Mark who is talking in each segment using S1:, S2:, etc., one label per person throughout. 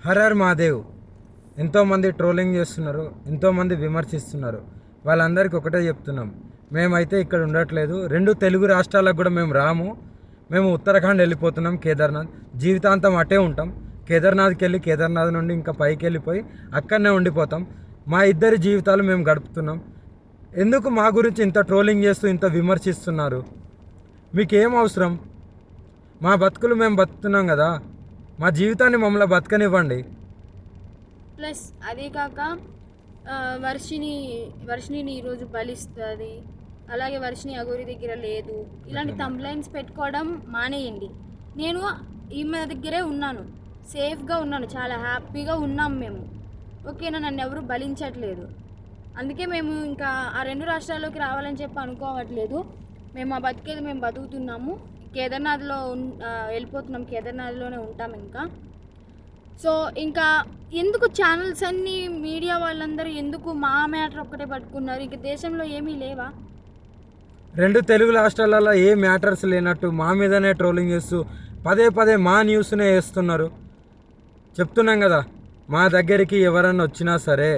S1: Horror Mahadev ఎంతోమంది trolling చేస్తున్నారు, ఎంతోమంది విమర్శిస్తున్నారు. వాళ్ళందరికీ ఒకటే చెప్తున్నాం, మేమైతే ఇక్కడ ఉండట్లేదు. 2 తెలుగు రాష్ట్రాలకు కూడా మేము రాము. మేము ఉత్తరాఖండ్ వెళ్ళిపోతున్నాం, కేదార్నాథ్. జీవితాంతం అటే ఉంటాం. కేదార్నాథ్కి వెళ్ళి కేదార్నాథ్ నుండి ఇంకా పైకి వెళ్ళిపోయి అక్కడనే ఉండిపోతాం. మా ఇద్దరి జీవితాలు మేము గడుపుతున్నాం. ఎందుకు మా గురించి ఇంత ట్రోలింగ్ చేస్తూ ఇంత విమర్శిస్తున్నారు? మీకేం అవసరం? మా బతుకులు మేము బతుకుతున్నాం కదా, మా జీవితాన్ని మమ్మల్ని బతకనివ్వండి.
S2: ప్లస్ అదే కాక వర్షిని ఈరోజు బలిస్తుంది, అలాగే వర్షిని అగోరి దగ్గర లేదు, ఇలాంటి కంప్లైంట్స్ పెట్టుకోవడం మానేయండి. నేను ఈమె దగ్గరే ఉన్నాను, సేఫ్గా ఉన్నాను, చాలా హ్యాపీగా ఉన్నాం మేము. ఓకేనా, నన్ను ఎవరు బలించట్లేదు. అందుకే మేము ఇంకా ఆ 2 రాష్ట్రాల్లోకి రావాలని చెప్పి అనుకోవట్లేదు. మేము ఆ బతికేది మేము బతుకుతున్నాము. కేదార్నాథ్లో వెళ్ళిపోతున్నాం, కేదార్నాథ్లోనే ఉంటాం ఇంకా. సో ఇంకా ఎందుకు ఛానల్స్ అన్నీ, మీడియా వాళ్ళందరూ ఎందుకు మా మ్యాటర్ ఒక్కటే పట్టుకున్నారు? ఇంక దేశంలో ఏమీ లేవా?
S1: 2 తెలుగు రాష్ట్రాలలో ఏ మ్యాటర్స్ లేనట్టు మా మీదనే ట్రోలింగ్ చేస్తూ పదే పదే మా న్యూస్నే వేస్తున్నారు. చెప్తున్నాం కదా, మా దగ్గరికి ఎవరన్నా వచ్చినా సరే,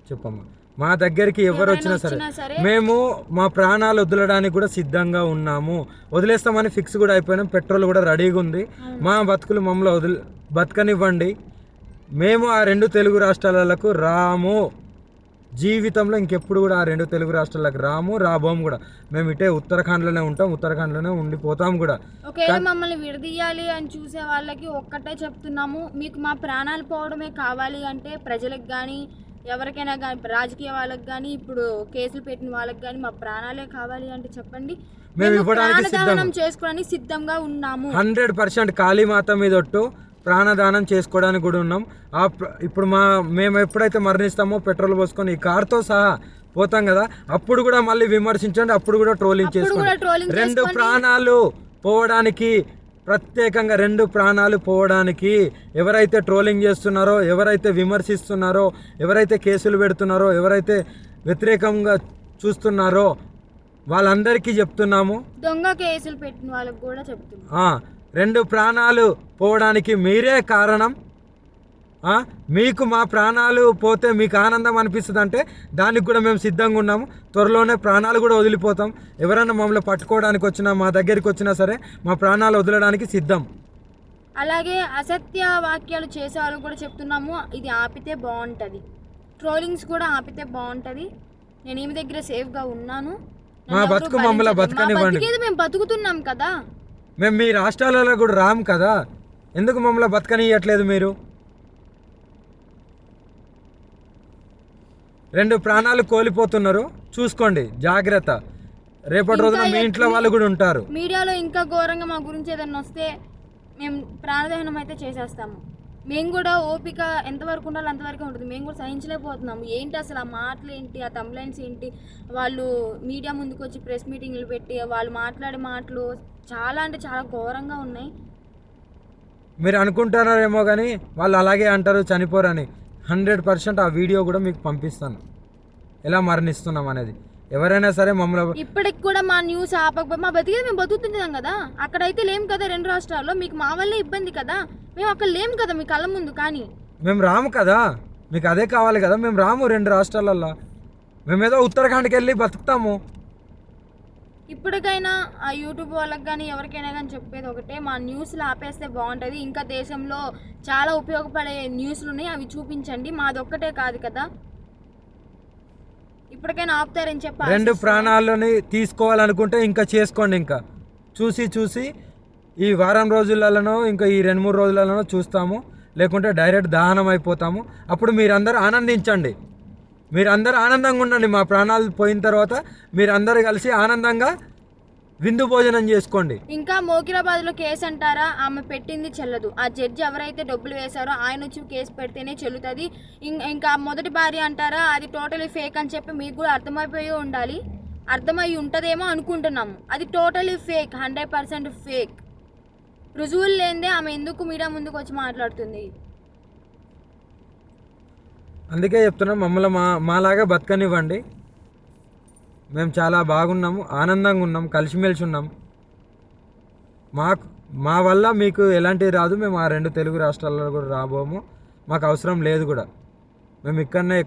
S1: చెప్పమ్మా, మా దగ్గరికి ఎవరు వచ్చినా సరే మేము మా ప్రాణాలు వదలడానికి కూడా సిద్ధంగా ఉన్నాము. వదిలేస్తామని ఫిక్స్ కూడా అయిపోయినాం. పెట్రోల్ కూడా రెడీగా ఉంది. మా బతుకులు మమ్మల్ని బతకనివ్వండి. మేము ఆ 2 తెలుగు రాష్ట్రాలకు రాము. జీవితంలో ఇంకెప్పుడు కూడా ఆ 2 తెలుగు రాష్ట్రాలకు రాబోము కూడా. మేము ఇటే ఉత్తరాఖండ్లోనే ఉంటాం, ఉత్తరాఖండ్లోనే ఉండిపోతాం కూడా.
S2: ఒకవేళ మమ్మల్ని విడదీయాలి అని చూసే వాళ్ళకి ఒక్కటే చెప్తున్నాము, మీకు మా ప్రాణాలు పోవడమే కావాలి అంటే ప్రజలకు కానీ ఎవరికైనా కానీ, రాజకీయ వాళ్ళకి కానీ, ఇప్పుడు కేసులు పెట్టిన వాళ్ళకి కానీ మా ప్రాణాలే కావాలి అంటే చెప్పండి,
S1: మేము ఇవ్వడానికి
S2: చేసుకోవడానికి సిద్ధంగా ఉన్నాము.
S1: 100% కాళీమాత మీద ఒట్టు ప్రాణదానం చేసుకోవడానికి కూడా ఉన్నాం. ఇప్పుడు మేము ఎప్పుడైతే మరణిస్తామో పెట్రోల్ పోసుకొని ఈ కార్తో సహా పోతాం కదా, అప్పుడు కూడా మళ్ళీ విమర్శించండి, అప్పుడు కూడా ట్రోలింగ్ చేసుకోండి. 2 ప్రాణాలు పోవడానికి, ప్రత్యేకంగా 2 ప్రాణాలు పోవడానికి ఎవరైతే ట్రోలింగ్ చేస్తున్నారో, ఎవరైతే విమర్శిస్తున్నారో, ఎవరైతే కేసులు పెడుతున్నారో, ఎవరైతే వ్యతిరేకంగా చూస్తున్నారో వాళ్ళందరికీ చెప్తున్నాము.
S2: దొంగ కేసులు పెట్టిన వాళ్ళకి కూడా చెప్తున్నాము,
S1: 2 ప్రాణాలు పోవడానికి మీరే కారణం. మీకు మా ప్రాణాలు పోతే మీకు ఆనందం అనిపిస్తుంది అంటే దానికి కూడా మేము సిద్ధంగా ఉన్నాము. త్వరలోనే ప్రాణాలు కూడా వదిలిపోతాం. ఎవరైనా మమ్మల్ని పట్టుకోవడానికి వచ్చినా, మా దగ్గరికి వచ్చినా సరే మా ప్రాణాలు వదలడానికి సిద్ధం.
S2: అలాగే అసత్య వాక్యాలు చేసే వాళ్ళు కూడా చెప్తున్నాము, ఇది ఆపితే బాగుంటుంది, ట్రోలింగ్స్ కూడా ఆపితే బాగుంటుంది. నేను ఈమె దగ్గర సేఫ్గా ఉన్నాను,
S1: మా బతుకు మమ్మల్ని బతకనివ్వండి.
S2: మేము బతుకుతున్నాం కదా,
S1: మేము మీ రాష్ట్రాలలో కూడా రాము కదా, ఎందుకు మమ్మల్ని బతకనియట్లేదు మీరు? 2 ప్రాణాలు కోల్పోతున్నారు, చూసుకోండి, జాగ్రత్త. రేపటి రోజున మీ ఇంట్లో వాళ్ళు కూడా ఉంటారు.
S2: మీడియాలో ఇంకా ఘోరంగా మా గురించి ఏదన్నా వస్తే మేము ప్రాణదహనం అయితే చేసేస్తాము. మేము కూడా ఓపిక ఎంతవరకు ఉండాలో అంతవరకు ఉంటుంది. మేము కూడా సహించలేకపోతున్నాము. ఏంటి అసలు ఆ మాటలు ఏంటి, ఆ కంప్లైంట్స్ ఏంటి, వాళ్ళు మీడియా ముందుకు వచ్చి ప్రెస్ మీటింగ్లు పెట్టి వాళ్ళు మాట్లాడే మాటలు చాలా అంటే చాలా ఘోరంగా ఉన్నాయి.
S1: మీరు అనుకుంటున్నారేమో కానీ వాళ్ళు అలాగే అంటారు, చనిపోరని. 100% ఆ వీడియో కూడా మీకు పంపిస్తాను, ఎలా మరణిస్తున్నాం అనేది. ఎవరైనా సరే మమ్మల్ని
S2: ఇప్పటికి కూడా మా న్యూస్ ఆపకపోతే మా బతికేది మేము బతుకుతుంటాం కదా. అక్కడైతే లేం కదా 2 రాష్ట్రాల్లో, మీకు మా వల్లే ఇబ్బంది కదా. మేము అక్కడ లేం కదా మీ కళ్ళ ముందు, కానీ
S1: మేము రాము కదా, మీకు అదే కావాలి కదా. మేము రాము 2 రాష్ట్రాలల్లో, మేమేదో ఉత్తరాఖండ్కి వెళ్ళి బతుకుతాము.
S2: ఇప్పటికైనా ఆ యూట్యూబ్ వాళ్ళకి కానీ ఎవరికైనా కానీ చెప్పేది ఒకటే, మా న్యూస్లు ఆపేస్తే బాగుంటుంది. ఇంకా దేశంలో చాలా ఉపయోగపడే న్యూస్లు ఉన్నాయి, అవి చూపించండి. మాది ఒక్కటే కాదు కదా, ఇప్పటికైనా ఆపుతారని చెప్పి.
S1: 2 ప్రాణాలని తీసుకోవాలనుకుంటే ఇంకా చేసుకోండి. ఇంకా చూసి ఈ వారం రోజులలోనో ఇంకా ఈ 2-3 రోజులలోనో చూస్తాము, లేకుంటే డైరెక్ట్ దహనం అయిపోతాము. అప్పుడు మీరందరూ ఆనందించండి, మీరందరూ ఆనందంగా ఉండండి. మా ప్రాణాలు పోయిన తర్వాత మీరందరూ కలిసి ఆనందంగా విందు భోజనం చేసుకోండి.
S2: ఇంకా మోకిరాబాద్లో కేసు అంటారా, ఆమె పెట్టింది చెల్లదు. ఆ జడ్జి ఎవరైతే డబ్బులు వేశారో ఆయన వచ్చి కేసు పెడితేనే చెల్లుతుంది. ఇంకా మొదటి భార్య అంటారా, అది టోటలీ ఫేక్ అని చెప్పి మీకు కూడా అర్థమైపోయి ఉండాలి. అర్థమై ఉంటుందేమో అనుకుంటున్నాము. అది టోటలీ ఫేక్, 100% ఫేక్. రుజువులు లేనిదే ఆమె ఎందుకు మీడియా ముందుకు వచ్చి మాట్లాడుతుంది?
S1: అందుకే చెప్తున్నాం, మమ్మల్ని మాలాగా బతకనివ్వండి. మేము చాలా బాగున్నాము, ఆనందంగా ఉన్నాం, కలిసిమెలిసి ఉన్నాం. మా వల్ల మీకు ఎలాంటివి రాదు. మేము ఆ 2 తెలుగు రాష్ట్రాల్లో కూడా రాబోము. మాకు అవసరం లేదు కూడా. మేము ఇక్కడనే